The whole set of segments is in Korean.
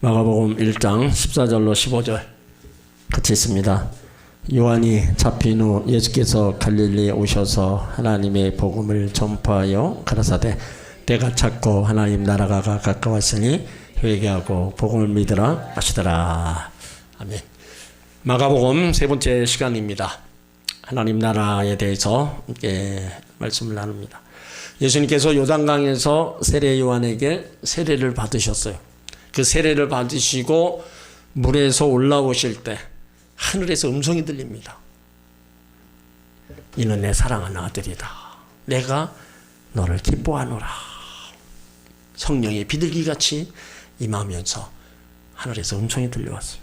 마가복음 1장 14절로 15절 같이 있습니다. 요한이 잡힌 후 예수께서 갈릴리에 오셔서 하나님의 복음을 전파하여 가라사대 때가 찼고 하나님 나라가 가까웠으니 회개하고 복음을 믿으라 하시더라. 아멘. 마가복음 세 번째 시간입니다. 하나님 나라에 대해서 함께 말씀을 나눕니다. 예수님께서 요단강에서 세례 요한에게 세례를 받으셨어요. 그 세례를 받으시고 물에서 올라오실 때 하늘에서 음성이 들립니다. 이는 내 사랑하는 아들이다. 내가 너를 기뻐하노라. 성령의 비둘기같이 임하면서 하늘에서 음성이 들려왔어요.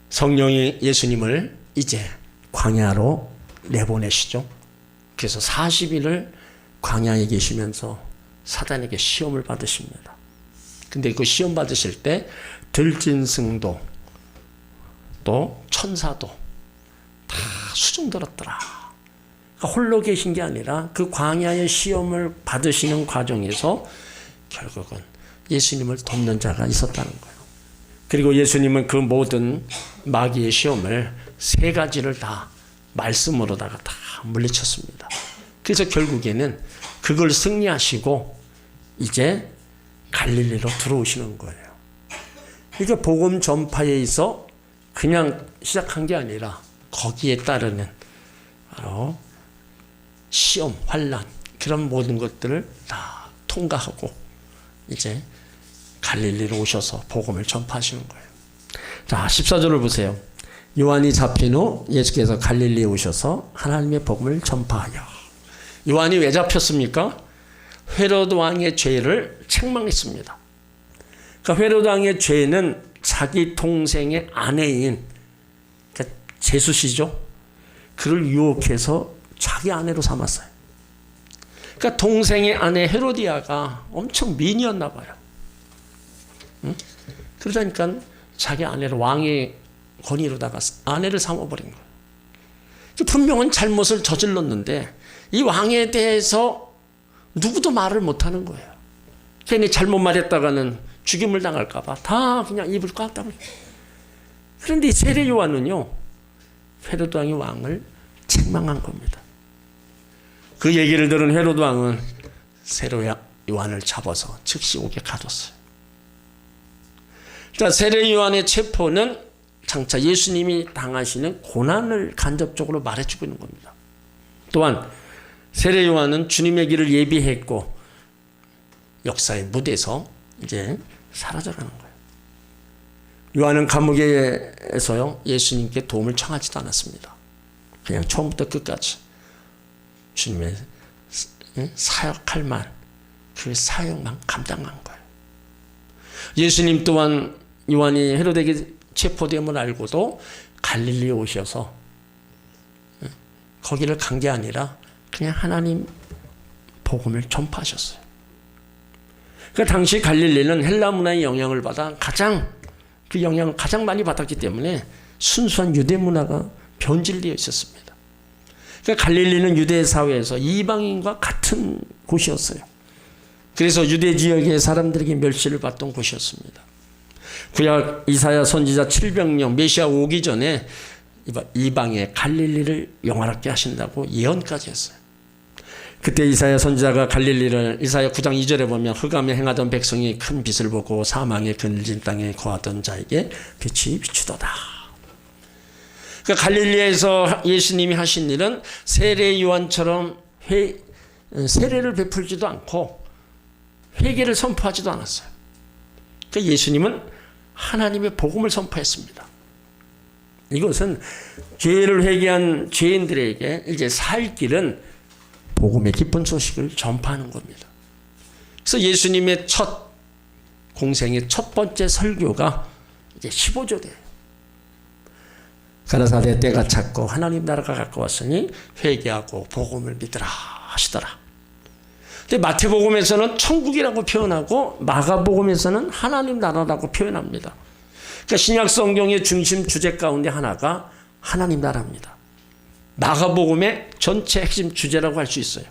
성령이 예수님을 이제 광야로 내보내시죠. 그래서 40일을 광야에 계시면서 사단에게 시험을 받으십니다. 근데 그 시험 받으실 때 들짐승도 또 천사도 다 수종 들었더라. 그러니까 홀로 계신 게 아니라 그 광야의 시험을 받으시는 과정에서 결국은 예수님을 돕는 자가 있었다는 거예요. 그리고 예수님은 그 모든 마귀의 시험을 세 가지를 다 말씀으로다가 다 물리쳤습니다. 그래서 결국에는 그걸 승리하시고 이제 갈릴리로 들어오시는 거예요. 그러니까 복음 전파에 있어 그냥 시작한 게 아니라 거기에 따르는 바로 시험, 환난 그런 모든 것들을 다 통과하고 이제 갈릴리로 오셔서 복음을 전파하시는 거예요. 자, 14절을 보세요. 요한이 잡힌 후 예수께서 갈릴리에 오셔서 하나님의 복음을 전파하여. 요한이 왜 잡혔습니까? 헤로드 왕의 죄를 책망했습니다. 그러니까 헤로드 왕의 죄는 자기 동생의 아내인 그러니까 제수시죠. 그를 유혹해서 자기 아내로 삼았어요. 그러니까 동생의 아내 헤로디아가 엄청 미인이었나 봐요. 응? 그러다니까 자기 아내를 왕의 권위로다가 아내를 삼아버린 거예요. 분명한 잘못을 저질렀는데 이 왕에 대해서 누구도 말을 못하는 거예요. 괜히 잘못 말했다가는 죽임을 당할까봐 다 그냥 입을 꽉 다물고. 그런데 이 세례 요한은요, 헤로드 왕이 왕을 책망한 겁니다. 그 얘기를 들은 헤로드 왕은 세례 요한을 잡아서 즉시 옥에 가뒀어요. 자, 세례 요한의 체포는 장차 예수님이 당하시는 고난을 간접적으로 말해주고 있는 겁니다. 또한 세례 요한은 주님의 길을 예비했고 역사의 무대에서 이제 사라져가는 거예요. 요한은 감옥에서요 예수님께 도움을 청하지도 않았습니다. 그냥 처음부터 끝까지 주님의 사역할 만 그 사역만 감당한 거예요. 예수님 또한 요한이 헤로데에게 체포됨을 알고도 갈릴리에 오셔서 거기를 간 게 아니라 그냥 하나님 복음을 전파하셨어요. 그러니까 당시 갈릴리는 헬라 문화의 영향을 받아 그 영향을 가장 많이 받았기 때문에 순수한 유대 문화가 변질되어 있었습니다. 그러니까 갈릴리는 유대 사회에서 이방인과 같은 곳이었어요. 그래서 유대 지역의 사람들에게 멸시를 받던 곳이었습니다. 구약 이사야 선지자 700년 메시아 오기 전에 이방의 갈릴리를 영화롭게 하신다고 예언까지 했어요. 그때 이사야 선지자가 갈릴리를 이사야 9장 2절에 보면 흑암에 행하던 백성이 큰 빛을 보고 사망의 그늘진 땅에 거하던 자에게 빛이 비추도다. 그러니까 갈릴리에서 예수님이 하신 일은 세례 요한처럼 세례를 베풀지도 않고 회개를 선포하지도 않았어요. 그러니까 예수님은 하나님의 복음을 선포했습니다. 이것은 죄를 회개한 죄인들에게 이제 살 길은 복음의 기쁜 소식을 전파하는 겁니다. 그래서 예수님의 첫 공생의 첫 번째 설교가 이제 15절이에요. 가라사대 때가 찼고 하나님 나라가 가까웠으니 회개하고 복음을 믿으라 하시더라. 근데 마태복음에서는 천국이라고 표현하고 마가복음에서는 하나님 나라라고 표현합니다. 그러니까 신약 성경의 중심 주제 가운데 하나가 하나님 나라입니다. 마가복음의 전체 핵심 주제라고 할 수 있어요.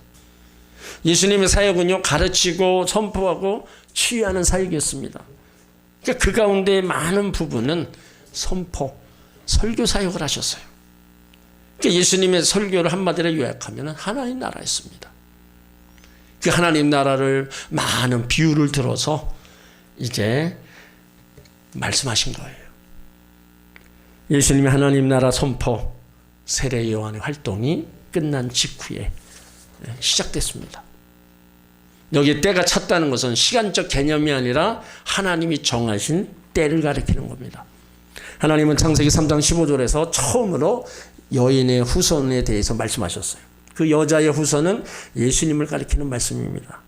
예수님의 사역은요, 가르치고 선포하고 치유하는 사역이었습니다. 그러니까 그 가운데 많은 부분은 선포, 설교 사역을 하셨어요. 그러니까 예수님의 설교를 한마디로 요약하면 하나님 나라였습니다. 그 하나님 나라를 많은 비유를 들어서 이제 말씀하신 거예요. 예수님의 하나님 나라 선포, 세례 요한의 활동이 끝난 직후에 시작됐습니다. 여기 때가 찼다는 것은 시간적 개념이 아니라 하나님이 정하신 때를 가리키는 겁니다. 하나님은 창세기 3장 15절에서 처음으로 여인의 후손에 대해서 말씀하셨어요. 그 여자의 후손은 예수님을 가리키는 말씀입니다.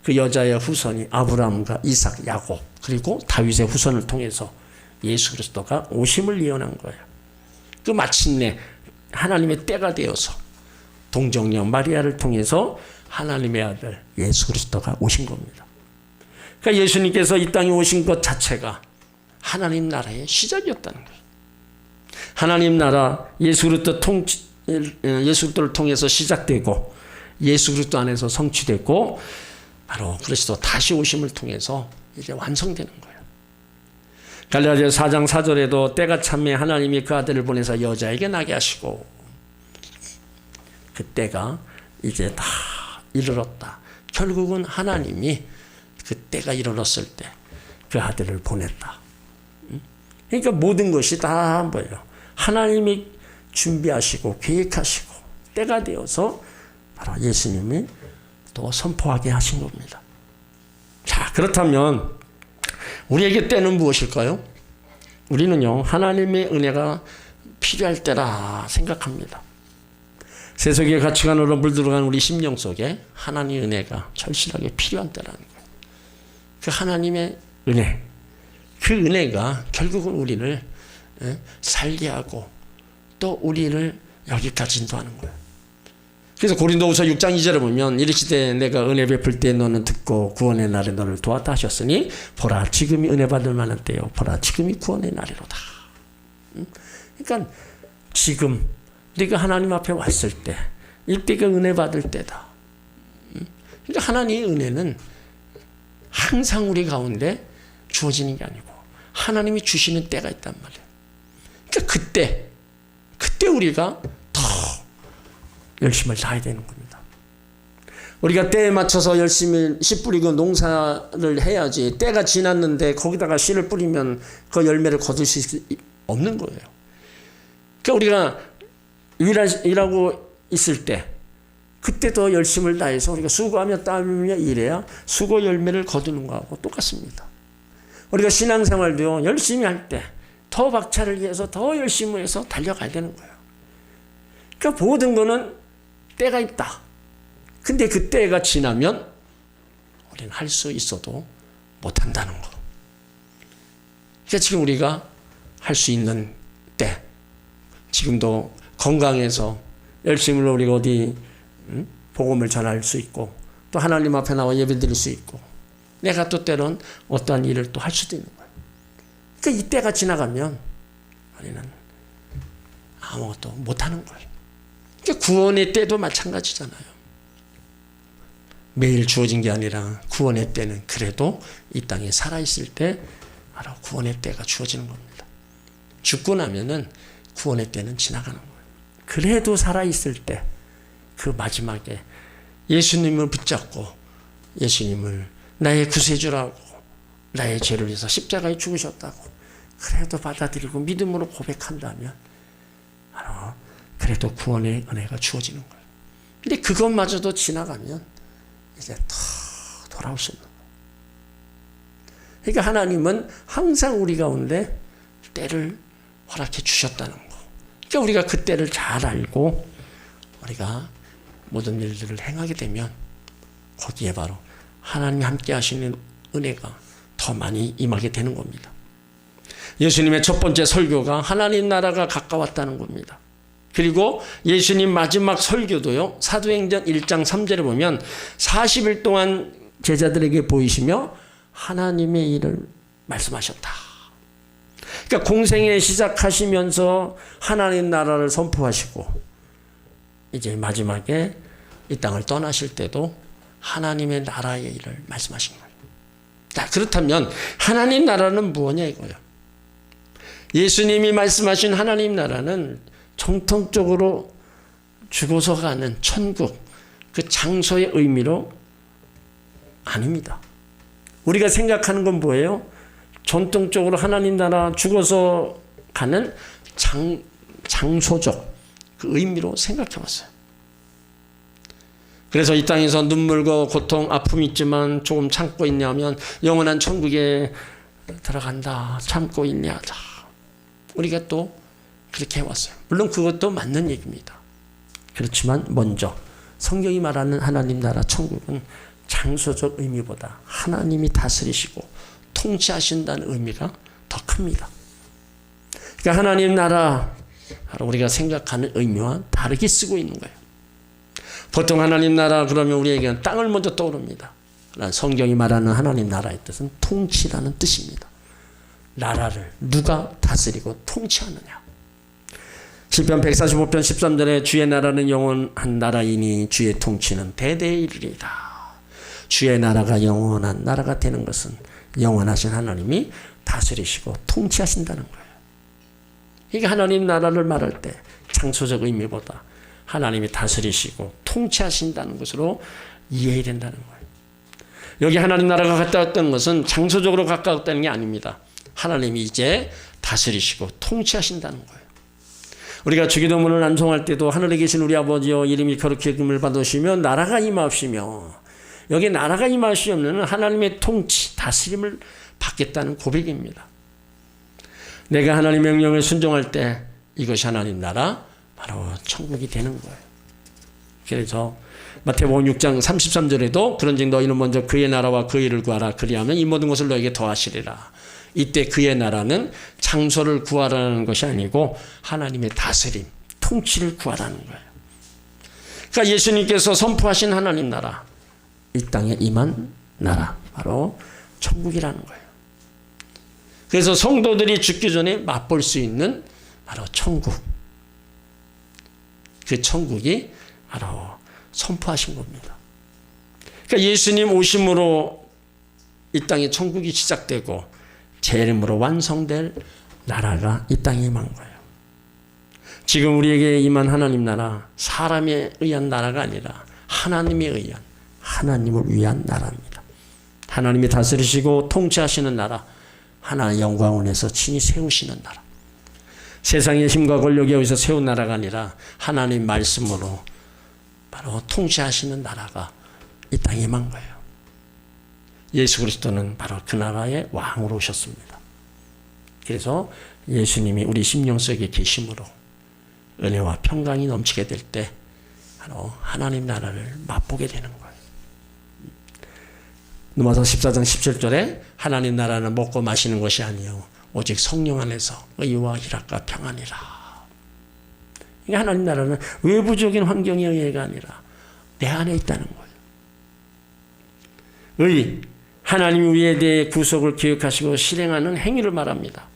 그 여자의 후손이 아브라함과 이삭, 야곱 그리고 다윗의 후손을 통해서 예수 그리스도가 오심을 예언한 거예요. 그 마침내 하나님의 때가 되어서 동정녀 마리아를 통해서 하나님의 아들 예수 그리스도가 오신 겁니다. 그러니까 예수님께서 이 땅에 오신 것 자체가 하나님 나라의 시작이었다는 거예요. 하나님 나라 예수 그리스도를 통해서 시작되고 예수 그리스도 안에서 성취되고 바로 그리스도 다시 오심을 통해서 이제 완성되는 거예요. 갈라디아서 4장 4절에도 때가 차매 하나님이 그 아들을 보내서 여자에게 나게 하시고 그 때가 이제 다 이르렀다. 결국은 하나님이 그 때가 이르렀을 때 그 아들을 보냈다. 그러니까 모든 것이 다 뭐예요? 하나님이 준비하시고 계획하시고 때가 되어서 바로 예수님이 또 선포하게 하신 겁니다. 자, 그렇다면 우리에게 때는 무엇일까요? 우리는요, 하나님의 은혜가 필요할 때라 생각합니다. 세속의 가치관으로 물들어간 우리 심령 속에 하나님의 은혜가 절실하게 필요한 때라는 거예요. 그 하나님의 은혜, 그 은혜가 결국은 우리를 살게 하고 또 우리를 여기까지 인도하는 거예요. 그래서 고린도후서 6장 2절에 보면 이르시되 내가 은혜 베풀 때 너는 듣고 구원의 날에 너를 도왔다 하셨으니 보라 지금이 은혜 받을 만한 때요 보라 지금이 구원의 날이로다. 그러니까 지금 네가 하나님 앞에 왔을 때 이때가 은혜 받을 때다. 그러니까 하나님의 은혜는 항상 우리 가운데 주어지는 게 아니고 하나님이 주시는 때가 있단 말이에요. 그러니까 그때 우리가 더 열심을 다해야 되는 겁니다. 우리가 때에 맞춰서 열심히 씨 뿌리고 농사를 해야지 때가 지났는데 거기다가 씨를 뿌리면 그 열매를 거둘 수 없는 거예요. 그러니까 우리가 일하고 있을 때 그때 더 열심을 다해서 우리가 수고하며 땀이며 일해야 수고 열매를 거두는 거하고 똑같습니다. 우리가 신앙생활도요 열심히 할 때 더 박차를 위해서 더 열심히 해서 달려가야 되는 거예요. 그러니까 모든 거는 때가 있다. 근데 그 때가 지나면 우리는 할 수 있어도 못한다는 거. 그러니까 지금 우리가 할 수 있는 때, 지금도 건강해서 열심히 우리가 어디 복음을 전할 수 있고 또 하나님 앞에 나와 예배 드릴 수 있고 내가 또 때론 어떠한 일을 또 할 수도 있는 거예요. 그러니까 이 때가 지나가면 우리는 아무것도 못하는 거예요. 그러니까 구원의 때도 마찬가지잖아요. 매일 주어진 게 아니라 구원의 때는 그래도 이 땅에 살아있을 때 바로 구원의 때가 주어지는 겁니다. 죽고 나면은 구원의 때는 지나가는 거예요. 그래도 살아있을 때 그 마지막에 예수님을 붙잡고 예수님을 나의 구세주라고 나의 죄를 위해서 십자가에 죽으셨다고 그래도 받아들이고 믿음으로 고백한다면 바로 그래도 구원의 은혜가 주어지는 거예요. 근데 그것마저도 지나가면 이제 더 돌아올 수 있는 거예요. 그러니까 하나님은 항상 우리 가운데 때를 허락해 주셨다는 거. 그러니까 우리가 그 때를 잘 알고 우리가 모든 일들을 행하게 되면 거기에 바로 하나님이 함께 하시는 은혜가 더 많이 임하게 되는 겁니다. 예수님의 첫 번째 설교가 하나님 나라가 가까웠다는 겁니다. 그리고 예수님 마지막 설교도요. 사도행전 1장 3절에 보면 40일 동안 제자들에게 보이시며 하나님의 일을 말씀하셨다. 그러니까 공생애 시작하시면서 하나님 나라를 선포하시고 이제 마지막에 이 땅을 떠나실 때도 하나님의 나라의 일을 말씀하신 거예요. 자, 그렇다면 하나님 나라는 무엇냐 이거예요. 예수님이 말씀하신 하나님 나라는 정통적으로 죽어서 가는 천국, 그 장소의 의미로 아닙니다. 우리가 생각하는 건 뭐예요? 전통적으로 하나님 나라 죽어서 가는 장소적 그 의미로 생각해 왔어요. 그래서 이 땅에서 눈물과 고통, 아픔이 있지만 조금 참고 있냐면 영원한 천국에 들어간다. 참고 있냐. 자, 우리가 또 그렇게 해왔어요. 물론 그것도 맞는 얘기입니다. 그렇지만 먼저 성경이 말하는 하나님 나라 천국은 장소적 의미보다 하나님이 다스리시고 통치하신다는 의미가 더 큽니다. 그러니까 하나님 나라, 우리가 생각하는 의미와 다르게 쓰고 있는 거예요. 보통 하나님 나라 그러면 우리에게는 땅을 먼저 떠오릅니다. 그러나 성경이 말하는 하나님 나라의 뜻은 통치라는 뜻입니다. 나라를 누가 다스리고 통치하느냐. 시편 145편 13절에 주의 나라는 영원한 나라이니 주의 통치는 대대에 이르리이다. 주의 나라가 영원한 나라가 되는 것은 영원하신 하나님이 다스리시고 통치하신다는 거예요. 이게 하나님 나라를 말할 때 장소적 의미보다 하나님이 다스리시고 통치하신다는 것으로 이해해야 된다는 거예요. 여기 하나님 나라가 가까웠다는 것은 장소적으로 가까웠다는 게 아닙니다. 하나님이 이제 다스리시고 통치하신다는 거예요. 우리가 주기도문을 암송할 때도 하늘에 계신 우리 아버지여 이름이 거룩히 여김을 받으시며 나라가 임하옵시며, 여기 나라가 임하시면 하나님의 통치, 다스림을 받겠다는 고백입니다. 내가 하나님의 명령을 순종할 때 이것이 하나님 나라, 바로 천국이 되는 거예요. 그래서 마태복음 6장 33절에도 그런즉 너희는 먼저 그의 나라와 그의 일을 구하라. 그리하면 이 모든 것을 너에게 더하시리라. 이때 그의 나라는 장소를 구하라는 것이 아니고 하나님의 다스림, 통치를 구하라는 거예요. 그러니까 예수님께서 선포하신 하나님 나라, 이 땅에 임한 나라, 바로 천국이라는 거예요. 그래서 성도들이 죽기 전에 맛볼 수 있는 바로 천국, 그 천국이 바로 선포하신 겁니다. 그러니까 예수님 오심으로 이 땅에 천국이 시작되고 재림으로 완성될 나라가 이 땅에 임한 거예요. 지금 우리에게 임한 하나님 나라, 사람에 의한 나라가 아니라 하나님에 의한, 하나님을 위한 나라입니다. 하나님이 다스리시고 통치하시는 나라, 하나의 영광을 내서 친히 세우시는 나라. 세상의 힘과 권력에 의해서 세운 나라가 아니라 하나님 말씀으로 바로 통치하시는 나라가 이 땅에 임한 거예요. 예수 그리스도는 바로 그 나라의 왕으로 오셨습니다. 그래서 예수님이 우리 심령 속에 계심으로 은혜와 평강이 넘치게 될 때 바로 하나님 나라를 맛보게 되는 거예요. 누가복음 14장 17절에 하나님 나라는 먹고 마시는 것이 아니요 오직 성령 안에서 의와 희락과 평안이라. 그러니까 하나님 나라는 외부적인 환경에 의해가 아니라 내 안에 있다는 거예요. 의, 하나님 우리에 대해 구속을 기억하시고 실행하는 행위를 말합니다.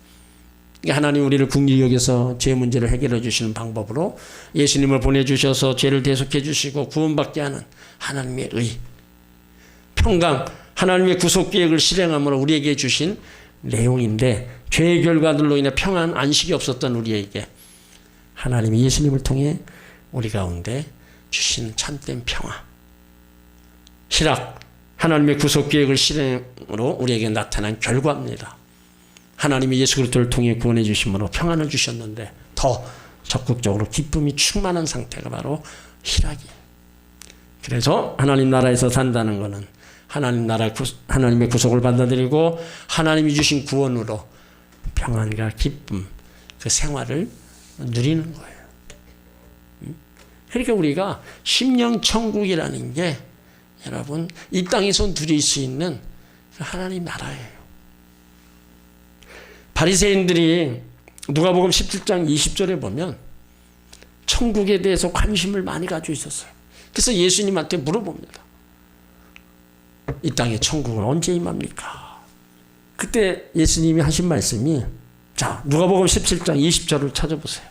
하나님 우리를 긍휼히 여겨서 죄 문제를 해결해 주시는 방법으로 예수님을 보내주셔서 죄를 대속해 주시고 구원받게 하는 하나님의 의, 평강, 하나님의 구속 계획을 실행함으로 우리에게 주신 내용인데, 죄의 결과들로 인해 평안, 안식이 없었던 우리에게 하나님이 예수님을 통해 우리 가운데 주신 참된 평화, 희락, 하나님의 구속 계획을 실행으로 우리에게 나타난 결과입니다. 하나님이 예수 그리스도를 통해 구원해 주심으로 평안을 주셨는데 더 적극적으로 기쁨이 충만한 상태가 바로 희락이에요. 그래서 하나님 나라에서 산다는 것은 하나님 나라, 하나님의 구속을 받아들이고 하나님이 주신 구원으로 평안과 기쁨, 그 생활을 누리는 거예요. 그러니까 우리가 심령천국이라는 게 여러분 이 땅에서 누릴 수 있는 하나님 나라예요. 바리새인들이 누가복음 17장 20절에 보면 천국에 대해서 관심을 많이 가지고 있었어요. 그래서 예수님한테 물어봅니다. 이 땅에 천국은 언제 임합니까? 그때 예수님이 하신 말씀이, 자, 누가복음 17장 20절을 찾아보세요.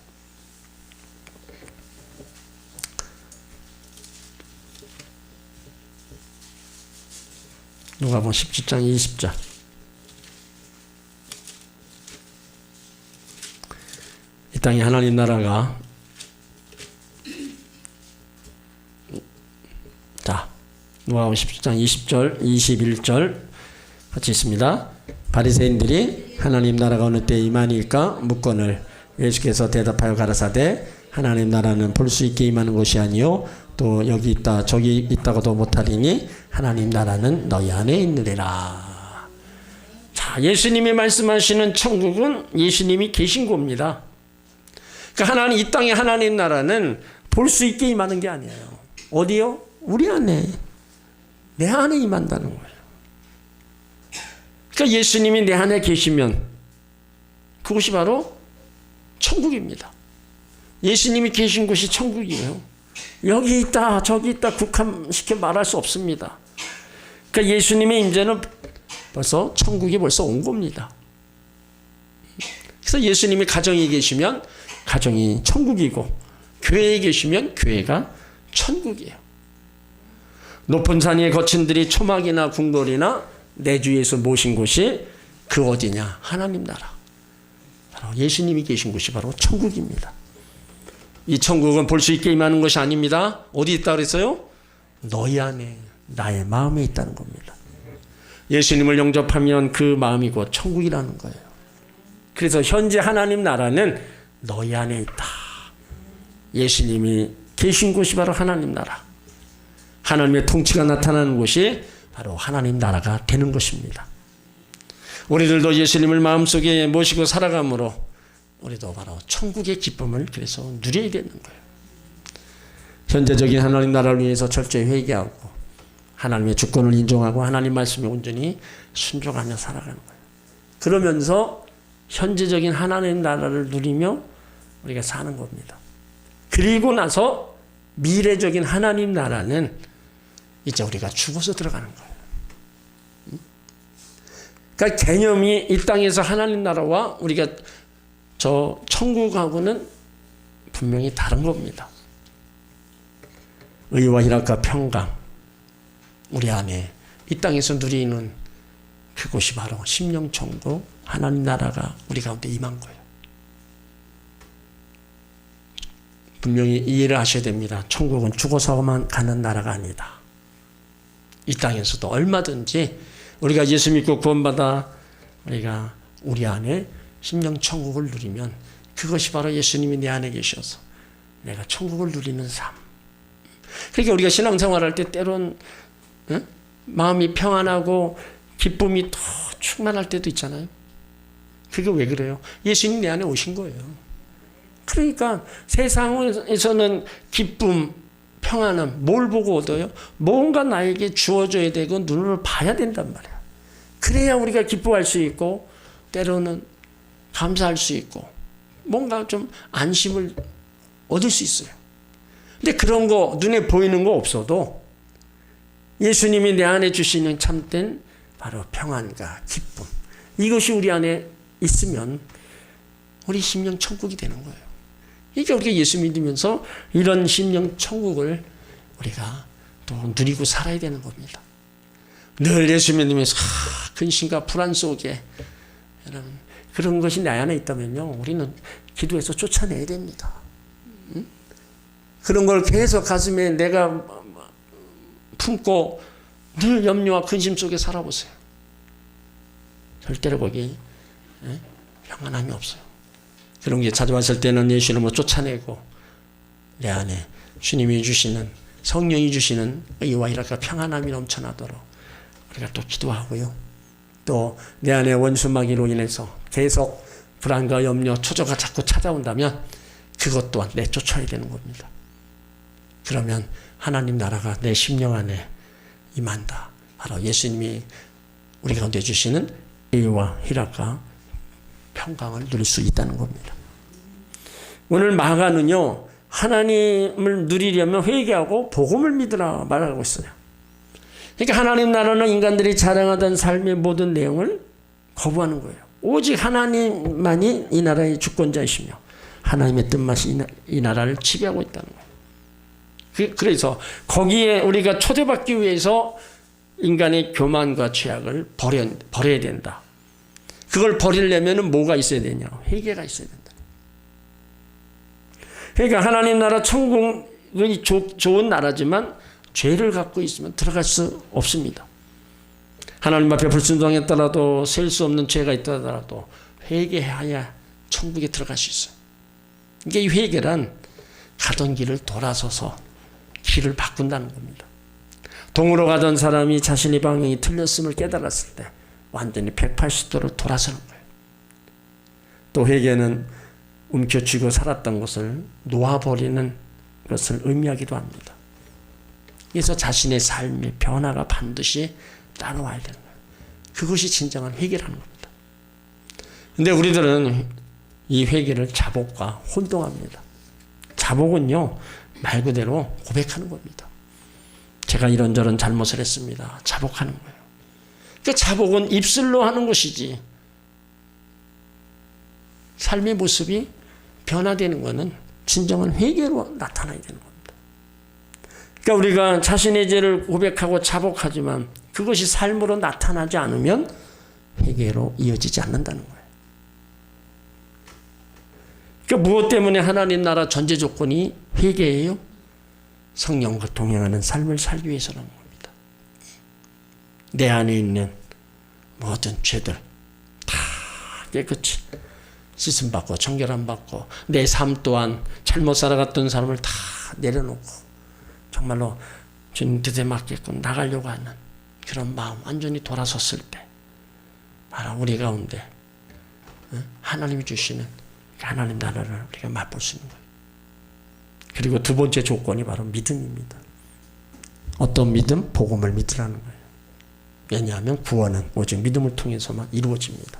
누가복음 17장 20절. 이 땅에 하나님 나라가 자, 누가복음 17장 20절, 21절 같이 있습니다. 바리새인들이 하나님 나라가 어느 때 임하니까 묻거늘 예수께서 대답하여 가라사대 하나님 나라는 볼 수 있게 임하는 것이 아니요 또 여기 있다 저기 있다고도 못하리니 하나님 나라는 너희 안에 있느니라. 자, 예수님이 말씀하시는 천국은 예수님이 계신 겁니다. 그러니까 하나님, 이 땅에 하나님 나라는 볼 수 있게 임하는 게 아니에요. 어디요? 우리 안에, 내 안에 임한다는 거예요. 그러니까 예수님이 내 안에 계시면 그곳이 바로 천국입니다. 예수님이 계신 곳이 천국이에요. 여기 있다 저기 있다 국한시켜 말할 수 없습니다. 그러니까 예수님의 임재는 벌써 천국이 벌써 온 겁니다. 그래서 예수님이 가정에 계시면 가정이 천국이고 교회에 계시면 교회가 천국이에요. 높은 산 위에 거친들이 초막이나 궁궐이나 내 주 예수 모신 곳이 그 어디냐? 하나님 나라. 바로 예수님이 계신 곳이 바로 천국입니다. 이 천국은 볼 수 있게 임하는 것이 아닙니다. 어디 있다 그랬어요? 너희 안에, 나의 마음에 있다는 겁니다. 예수님을 영접하면 그 마음이 곧 천국이라는 거예요. 그래서 현재 하나님 나라는 너희 안에 있다. 예수님이 계신 곳이 바로 하나님 나라. 하나님의 통치가 나타나는 곳이 바로 하나님 나라가 되는 것입니다. 우리들도 예수님을 마음속에 모시고 살아감으로 우리도 바로 천국의 기쁨을 그래서 누려야 되는 거예요. 현재적인 하나님 나라를 위해서 철저히 회개하고 하나님의 주권을 인정하고 하나님 말씀에 온전히 순종하며 살아가는 거예요. 그러면서 현재적인 하나님 나라를 누리며 우리가 사는 겁니다. 그리고 나서 미래적인 하나님 나라는 이제 우리가 죽어서 들어가는 거예요. 그러니까 개념이 이 땅에서 하나님 나라와 우리가 저 천국하고는 분명히 다른 겁니다. 의와 희락과 평강, 우리 안에 이 땅에서 누리는 그곳이 바로 심령천국 하나님 나라가 우리 가운데 임한 거예요. 분명히 이해를 하셔야 됩니다. 천국은 죽어서만 가는 나라가 아니다. 이 땅에서도 얼마든지 우리가 예수 믿고 구원받아 우리가 우리 안에 심령천국을 누리면 그것이 바로 예수님이 내 안에 계셔서 내가 천국을 누리는 삶. 그러니까 우리가 신앙생활할 때 때론 마음이 평안하고 기쁨이 더 충만할 때도 있잖아요. 그게 왜 그래요? 예수님 내 안에 오신 거예요. 그러니까 세상에서는 기쁨, 평안함 뭘 보고 얻어요? 뭔가 나에게 주어져야 되고 눈으로 봐야 된단 말이야. 그래야 우리가 기뻐할 수 있고 때로는 감사할 수 있고 뭔가 좀 안심을 얻을 수 있어요. 근데 그런 거 눈에 보이는 거 없어도 예수님이 내 안에 주시는 참된 바로 평안과 기쁨, 이것이 우리 안에 있으면 우리 심령 천국이 되는 거예요. 그러니까 우리가 예수 믿으면서 이런 심령 천국을 우리가 또 누리고 살아야 되는 겁니다. 늘 예수 믿으면서 근심과 불안 속에 여러분 그런 것이 내 안에 있다면요, 우리는 기도해서 쫓아내야 됩니다. 그런 걸 계속 가슴에 내가 품고 늘 염려와 근심 속에 살아보세요. 절대로 거기 평안함이 없어요. 그런 게 찾아왔을 때는 예수님을 쫓아내고 내 안에 주님이 주시는, 성령이 주시는 의와 희락과 평안함이 넘쳐나도록 우리가 또 기도하고요. 또 내 안에 원수마귀로 인해서 계속 불안과 염려, 초조가 자꾸 찾아온다면 그것 또한 내쫓아야 되는 겁니다. 그러면 하나님 나라가 내 심령 안에 임한다. 바로 예수님이 우리 가운데 주시는 의와 희락과 평강을 누릴 수 있다는 겁니다. 오늘 마가는요, 하나님을 누리려면 회개하고 복음을 믿으라 말하고 있어요. 그러니까 하나님 나라는 인간들이 자랑하던 삶의 모든 내용을 거부하는 거예요. 오직 하나님만이 이 나라의 주권자이시며 하나님의 뜻맛이 이 나라를 지배하고 있다는 거예요. 그래서 거기에 우리가 초대받기 위해서 인간의 교만과 죄악을 버려야 된다. 그걸 버리려면 뭐가 있어야 되냐? 회개가 있어야 된다. 그러니까 하나님 나라 천국이 좋은 나라지만 죄를 갖고 있으면 들어갈 수 없습니다. 하나님 앞에 불순종했더라도 셀 수 없는 죄가 있더라도 회개해야 천국에 들어갈 수 있어요. 이게 이 회개란 가던 길을 돌아서서 길을 바꾼다는 겁니다. 동으로 가던 사람이 자신의 방향이 틀렸음을 깨달았을 때 완전히 180도로 돌아서는 거예요. 또 회개는 움켜쥐고 살았던 것을 놓아버리는 것을 의미하기도 합니다. 그래서 자신의 삶의 변화가 반드시 따라와야 되는 거예요. 그것이 진정한 회개라는 겁니다. 그런데 우리들은 이 회개를 자복과 혼동합니다. 자복은요, 말 그대로 고백하는 겁니다. 제가 이런저런 잘못을 했습니다. 자복하는 거예요. 그러니까 자복은 입술로 하는 것이지 삶의 모습이 변화되는 것은 진정한 회개로 나타나야 되는 겁니다. 그러니까 우리가 자신의 죄를 고백하고 자복하지만 그것이 삶으로 나타나지 않으면 회개로 이어지지 않는다는 거예요. 그러니까 무엇 때문에 하나님 나라 전제 조건이 회개예요? 성령과 동행하는 삶을 살기 위해서라는 겁니다. 내 안에 있는 모든 죄들 다 깨끗이 씻음받고 정결함받고 내 삶 또한 잘못 살아갔던 사람을 다 내려놓고 정말로 주님 뜻에 맞게끔 나가려고 하는 그런 마음 완전히 돌아섰을 때 바로 우리 가운데 하나님이 주시는 하나님 나라를 우리가 맛볼 수 있는 거예요. 그리고 두 번째 조건이 바로 믿음입니다. 어떤 믿음? 복음을 믿으라는 거예요. 왜냐하면 구원은 오직 믿음을 통해서만 이루어집니다.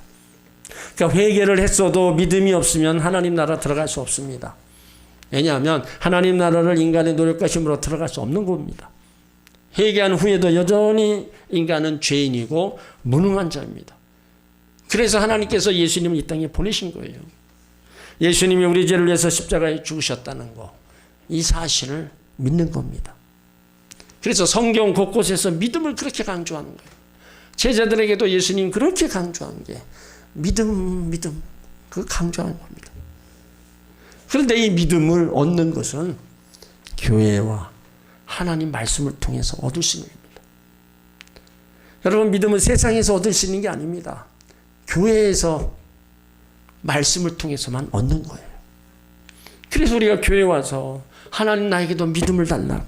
그러니까 회개를 했어도 믿음이 없으면 하나님 나라 들어갈 수 없습니다. 왜냐하면 하나님 나라를 인간의 노력과 힘으로 들어갈 수 없는 겁니다. 회개한 후에도 여전히 인간은 죄인이고 무능한 자입니다. 그래서 하나님께서 예수님을 이 땅에 보내신 거예요. 예수님이 우리 죄를 위해서 십자가에 죽으셨다는 거, 이 사실을 믿는 겁니다. 그래서 성경 곳곳에서 믿음을 그렇게 강조하는 거예요. 제자들에게도 예수님 그렇게 강조한 게 믿음, 그 강조하는 겁니다. 그런데 이 믿음을 얻는 것은 교회와 하나님 말씀을 통해서 얻을 수 있는 겁니다. 여러분, 믿음은 세상에서 얻을 수 있는 게 아닙니다. 교회에서 말씀을 통해서만 얻는 거예요. 그래서 우리가 교회에 와서 하나님 나에게도 믿음을 달라고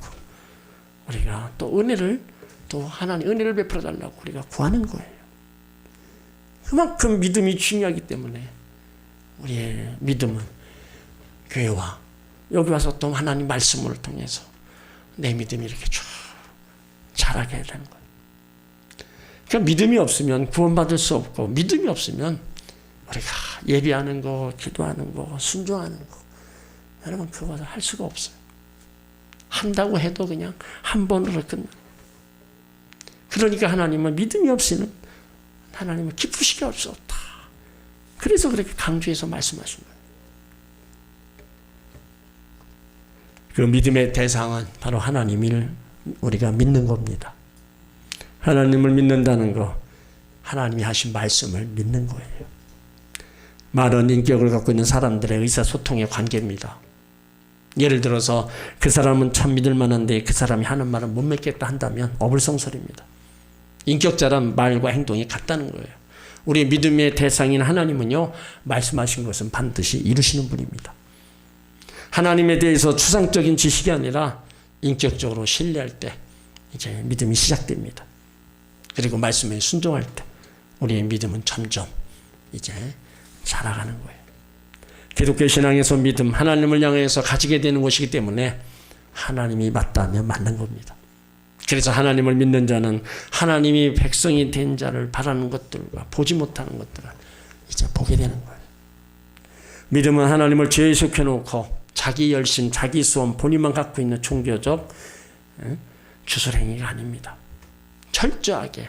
우리가 또 은혜를 또 하나님 은혜를 베풀어 달라고 우리가 구하는 거예요. 그만큼 믿음이 중요하기 때문에 우리의 믿음은 교회와 여기 와서 또 하나님 말씀을 통해서 내 믿음이 이렇게 쭉 자라게 해야 되는 거예요. 그러니까 믿음이 없으면 구원받을 수 없고 믿음이 없으면 우리가 예배하는 거, 기도하는 거, 순종하는 거 여러분 그것을 할 수가 없어요. 한다고 해도 그냥 한 번으로 끝나. 그러니까 하나님은 믿음이 없이는 하나님을 기쁘시게 할 수 없다. 그래서 그렇게 강조해서 말씀하신 거예요. 그 믿음의 대상은 바로 하나님을 우리가 믿는 겁니다. 하나님을 믿는다는 거, 하나님이 하신 말씀을 믿는 거예요. 말은 인격을 갖고 있는 사람들의 의사소통의 관계입니다. 예를 들어서 그 사람은 참 믿을 만한데 그 사람이 하는 말은 못 믿겠다 한다면 어불성설입니다. 인격자란 말과 행동이 같다는 거예요. 우리 믿음의 대상인 하나님은요, 말씀하신 것은 반드시 이루시는 분입니다. 하나님에 대해서 추상적인 지식이 아니라 인격적으로 신뢰할 때 이제 믿음이 시작됩니다. 그리고 말씀에 순종할 때 우리의 믿음은 점점 이제 자라가는 거예요. 기독교 신앙에서 믿음, 하나님을 향해서 가지게 되는 것이기 때문에 하나님이 맞다면 맞는 겁니다. 그래서 하나님을 믿는 자는 하나님이 백성이 된 자를 바라는 것들과 보지 못하는 것들을 이제 보게 되는 거예요. 믿음은 하나님을 죄에 속여놓고 자기 열심, 자기 수험, 본인만 갖고 있는 종교적 주술행위가 아닙니다. 철저하게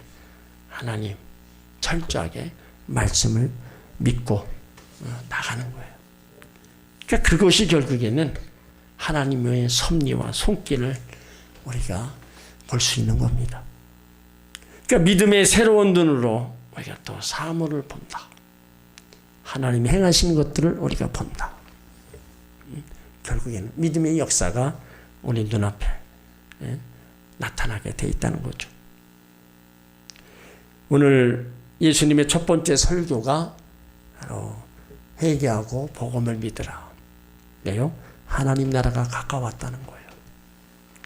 하나님, 철저하게 말씀을 믿고 나가는 거예요. 그러니까 그것이 결국에는 하나님의 섭리와 손길을 우리가 볼 수 있는 겁니다. 그러니까 믿음의 새로운 눈으로 우리가 또 사물을 본다. 하나님이 행하신 것들을 우리가 본다. 결국에는 믿음의 역사가 우리 눈앞에 나타나게 돼 있다는 거죠. 오늘 예수님의 첫 번째 설교가 바로 회개하고 복음을 믿으라. 왜요? 하나님 나라가 가까웠다는 거예요.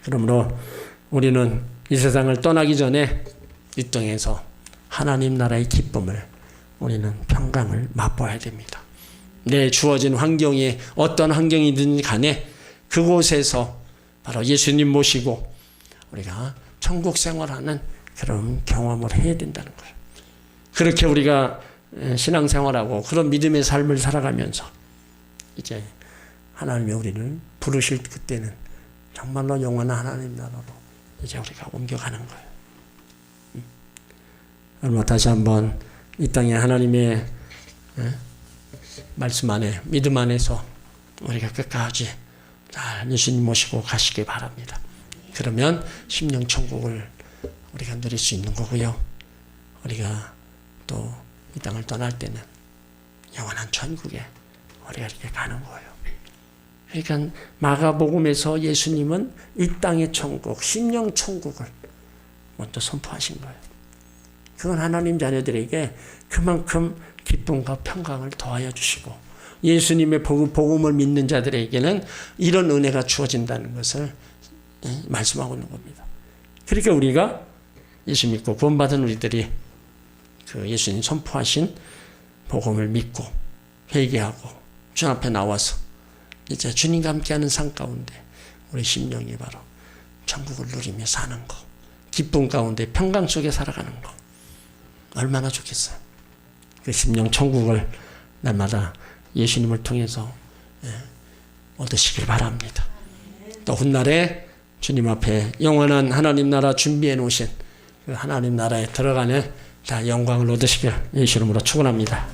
그러므로 우리는 이 세상을 떠나기 전에 이 땅에서 하나님 나라의 기쁨을 우리는 평강을 맛보아야 됩니다. 내 주어진 환경이 어떤 환경이든 간에 그곳에서 바로 예수님 모시고 우리가 천국 생활하는 그런 경험을 해야 된다는 거예요. 그렇게 우리가 신앙생활하고 그런 믿음의 삶을 살아가면서 이제 하나님이 우리를 부르실 그때는 정말로 영원한 하나님 나라로 이제 우리가 옮겨가는 거예요. 얼마 다시 한번 이 땅에 하나님의 말씀 안에 믿음 안에서 우리가 끝까지 잘 예수님 모시고 가시기 바랍니다. 그러면 심령 천국을 우리가 누릴 수 있는 거고요. 우리가 또 이 땅을 떠날 때는 영원한 천국에 우리가 이렇게 가는 거예요. 그러니까 마가복음에서 예수님은 이 땅의 천국, 심령 천국을 먼저 선포하신 거예요. 그건 하나님 자녀들에게 그만큼 기쁨과 평강을 더하여 주시고 예수님의 복음을 믿는 자들에게는 이런 은혜가 주어진다는 것을 말씀하고 있는 겁니다. 그러니까 우리가 예수 믿고 구원받은 우리들이 그 예수님 선포하신 복음을 믿고 회개하고 주 앞에 나와서 이제 주님과 함께하는 삶 가운데 우리 심령이 바로 천국을 누리며 사는 거, 기쁨 가운데 평강 속에 살아가는 거 얼마나 좋겠어요. 그 심령 천국을 날마다 예수님을 통해서 얻으시길 바랍니다. 또 훗날에 주님 앞에 영원한 하나님 나라 준비해 놓으신 그 하나님 나라에 들어가는 다 영광을 얻으시길 예수 이름으로 축원합니다.